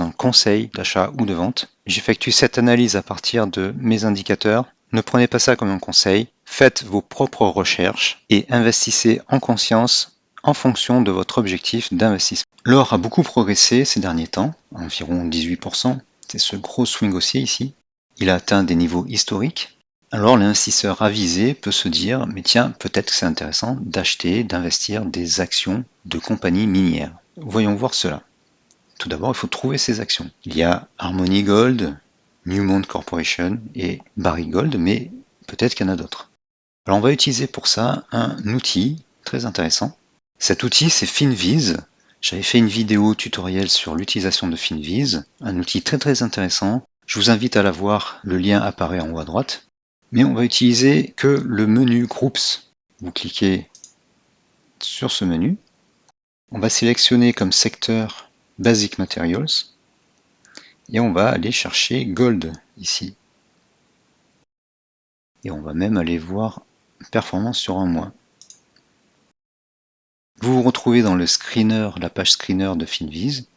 un conseil d'achat ou de vente. J'effectue cette analyse à partir de mes indicateurs. Ne prenez pas ça comme un conseil. Faites vos propres recherches et investissez en conscience en fonction de votre objectif d'investissement. L'or a beaucoup progressé ces derniers temps, environ 18%. C'est ce gros swing haussier ici. Il a atteint des niveaux historiques. Alors l'investisseur avisé peut se dire, mais tiens, peut-être que c'est intéressant d'acheter, d'investir des actions de compagnies minières. Voyons voir cela. Tout d'abord, il faut trouver ces actions. Il y a Harmony Gold, Newmont Corporation et Barrick Gold, mais peut-être qu'il y en a d'autres. Alors on va utiliser pour ça un outil très intéressant. Cet outil, c'est Finviz. J'avais fait une vidéo tutoriel sur l'utilisation de Finviz, un outil très intéressant. Je vous invite à la voir, le lien apparaît en haut à droite. Mais on va utiliser que le menu Groups. Vous cliquez sur ce menu. On va sélectionner comme secteur Basic Materials et on va aller chercher Gold ici. Et on va même aller voir performance sur un mois. Vous vous retrouvez dans le screener, la page screener de Finviz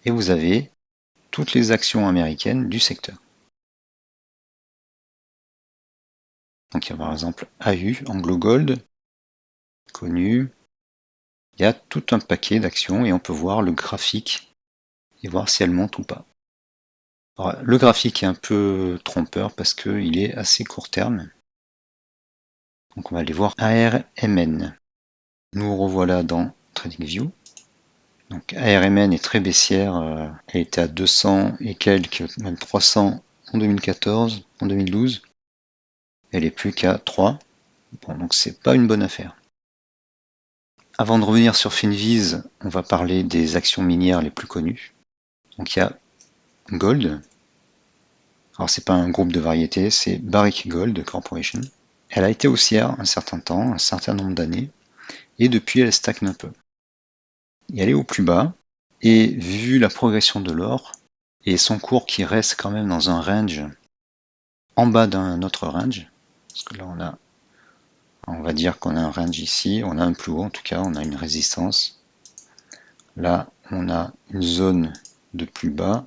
et vous avez toutes les actions américaines du secteur. Donc il y a par exemple AU, Anglo Gold, connu. Il y a tout un paquet d'actions et on peut voir le graphique et voir si elles montent ou pas. Alors, le graphique est un peu trompeur parce qu'il est assez court terme. Donc on va aller voir ARMN. Nous revoilà dans TradingView. Donc ARMN est très baissière, elle était à 200 et quelques, même 300 en 2014, en 2012. Elle est plus qu'à 3. Bon, donc c'est pas une bonne affaire. Avant de revenir sur Finviz, on va parler des actions minières les plus connues. Donc il y a Gold. Alors c'est pas un groupe de variétés, c'est Barrick Gold Corporation. Elle a été haussière un certain temps, un certain nombre d'années, et depuis elle stagne un peu. Et elle est au plus bas, et vu la progression de l'or, et son cours qui reste quand même dans un range en bas d'un autre range, parce que là on va dire qu'on a un range ici, on a un plus haut en tout cas, on a une résistance. Là on a une zone de plus bas,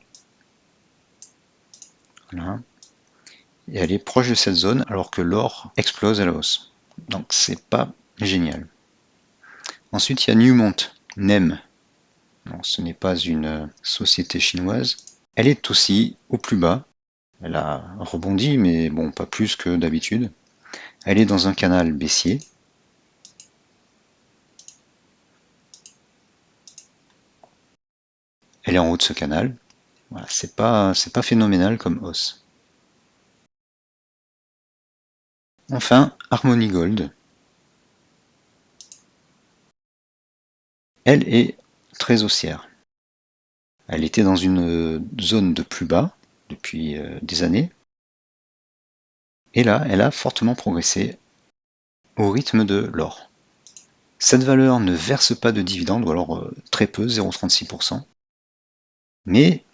voilà. Et elle est proche de cette zone alors que l'or explose à la hausse. Donc c'est pas génial. Ensuite il y a Newmont, NEM. Non, ce n'est pas une société chinoise. Elle est aussi au plus bas. Elle a rebondi, mais bon, pas plus que d'habitude. Elle est dans un canal baissier. Elle est en haut de ce canal. Voilà, c'est pas phénoménal comme hausse. Enfin, Harmony Gold. Elle est très haussière. Elle était dans une zone de plus bas depuis des années. Et là, elle a fortement progressé au rythme de l'or. Cette valeur ne verse pas de dividendes, ou alors très peu, 0,36%. Mais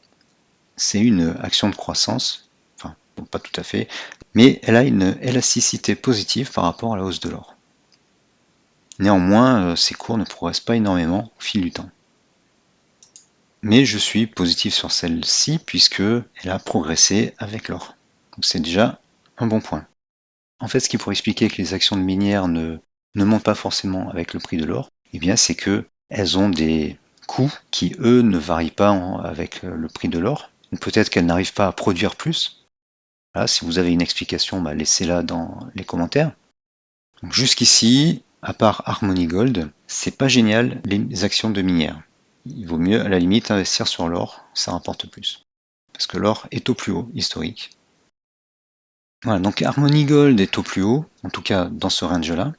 c'est une action de croissance, enfin bon, pas tout à fait, mais elle a une élasticité positive par rapport à la hausse de l'or. Néanmoins, ses cours ne progressent pas énormément au fil du temps. Mais je suis positif sur celle-ci puisque elle a progressé avec l'or. Donc c'est déjà un bon point. En fait, ce qui pourrait expliquer que les actions de minières ne montent pas forcément avec le prix de l'or, eh bien c'est que elles ont des coûts qui, eux, ne varient pas avec le prix de l'or. Ou peut-être qu'elles n'arrivent pas à produire plus. Là, si vous avez une explication, laissez-la dans les commentaires. Donc jusqu'ici, à part Harmony Gold, c'est pas génial les actions de minières. Il vaut mieux à la limite investir sur l'or, ça rapporte plus. Parce que l'or est au plus haut historique. Voilà, donc Harmony Gold est au plus haut, en tout cas dans ce range-là.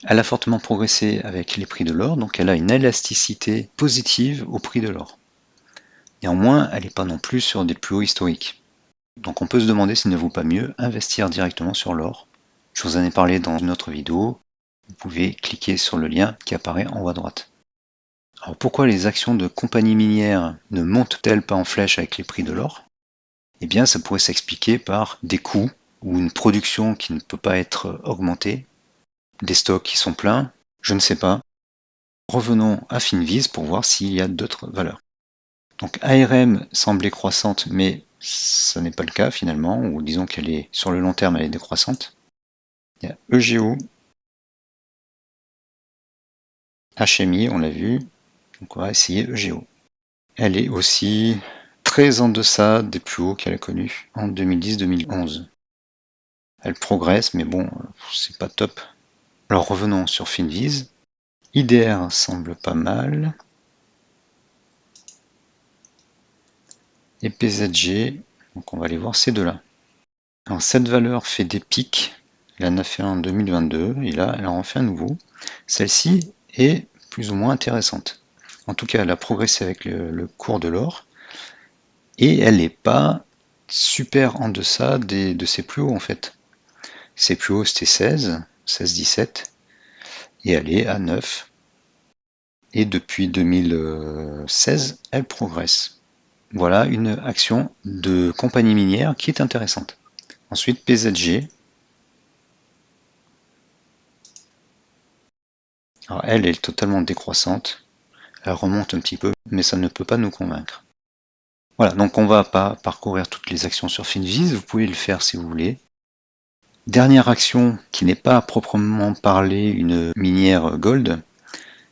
Elle a fortement progressé avec les prix de l'or, donc elle a une élasticité positive au prix de l'or. Néanmoins, elle n'est pas non plus sur des plus hauts historiques. Donc on peut se demander s'il ne vaut pas mieux investir directement sur l'or. Je vous en ai parlé dans une autre vidéo. Vous pouvez cliquer sur le lien qui apparaît en haut à droite. Alors pourquoi les actions de compagnies minières ne montent-elles pas en flèche avec les prix de l'or? Eh bien ça pourrait s'expliquer par des coûts ou une production qui ne peut pas être augmentée, des stocks qui sont pleins, je ne sais pas. Revenons à Finviz pour voir s'il y a d'autres valeurs. Donc ARM semblait croissante, mais ça n'est pas le cas finalement, ou disons qu'elle est sur le long terme, elle est décroissante. Il y a EGO, HMI, on l'a vu, donc on va essayer EGO. Elle est aussi très en deçà des plus hauts qu'elle a connus en 2010-2011. Elle progresse, mais bon, c'est pas top. Alors revenons sur Finviz. IDR semble pas mal. Et PZG, donc on va aller voir ces deux-là. Alors cette valeur fait des pics. Elle en a fait un en 2022 et là elle en fait un nouveau. Celle-ci est plus ou moins intéressante. En tout cas, elle a progressé avec le cours de l'or et elle n'est pas super en deçà de ses plus hauts en fait. Ses plus hauts c'était 16, 17 et elle est à 9. Et depuis 2016, elle progresse. Voilà une action de compagnie minière qui est intéressante. Ensuite, PZG. Alors elle est totalement décroissante. Elle remonte un petit peu, mais ça ne peut pas nous convaincre. Voilà, donc on va pas parcourir toutes les actions sur Finviz, vous pouvez le faire si vous voulez. Dernière action qui n'est pas à proprement parler une minière gold,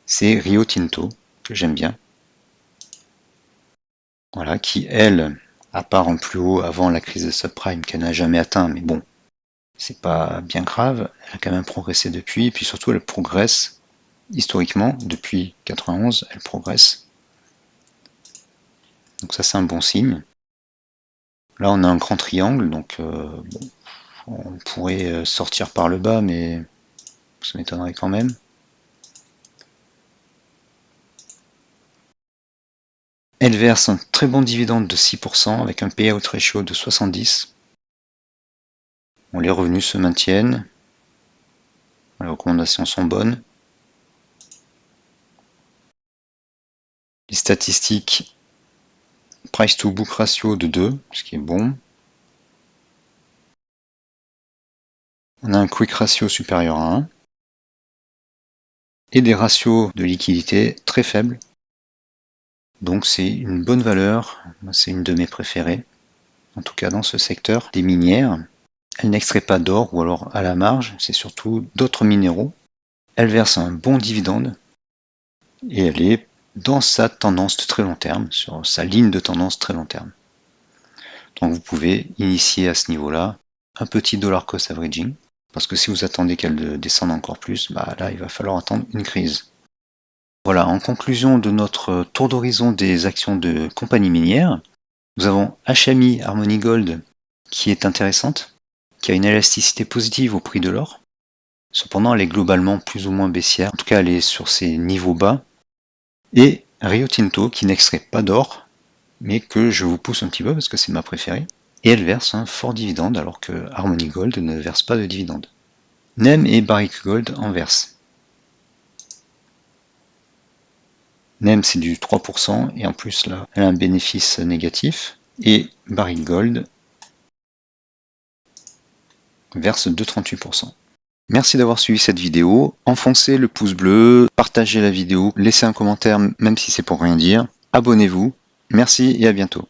c'est Rio Tinto, que j'aime bien. Voilà, qui elle, à part en plus haut avant la crise de subprime qu'elle n'a jamais atteint, mais bon, c'est pas bien grave, elle a quand même progressé depuis, et puis surtout elle progresse historiquement, depuis 91, elle progresse. Donc ça c'est un bon signe. Là on a un grand triangle, donc bon, on pourrait sortir par le bas, mais ça m'étonnerait quand même. Elle verse un très bon dividende de 6% avec un payout ratio de 70. Bon, les revenus se maintiennent. Les recommandations sont bonnes. Les statistiques, price to book ratio de 2, ce qui est bon. On a un quick ratio supérieur à 1. Et des ratios de liquidité très faibles. Donc c'est une bonne valeur, c'est une de mes préférées, en tout cas dans ce secteur des minières. Elle n'extrait pas d'or ou alors à la marge, c'est surtout d'autres minéraux. Elle verse un bon dividende et elle est dans sa tendance de très long terme, sur sa ligne de tendance très long terme. Donc vous pouvez initier à ce niveau-là un petit dollar cost averaging, parce que si vous attendez qu'elle descende encore plus, bah là il va falloir attendre une crise. Voilà, en conclusion de notre tour d'horizon des actions de compagnies minières, nous avons HMI Harmony Gold qui est intéressante, qui a une élasticité positive au prix de l'or. Cependant, elle est globalement plus ou moins baissière. En tout cas, elle est sur ses niveaux bas. Et Rio Tinto qui n'extrait pas d'or, mais que je vous pousse un petit peu parce que c'est ma préférée. Et elle verse un fort dividende alors que Harmony Gold ne verse pas de dividende. NEM et Barrick Gold en versent. NEM c'est du 3% et en plus là elle a un bénéfice négatif. Et Barrick Gold verse 2,38%. Merci d'avoir suivi cette vidéo. Enfoncez le pouce bleu, partagez la vidéo, laissez un commentaire même si c'est pour rien dire. Abonnez-vous. Merci et à bientôt.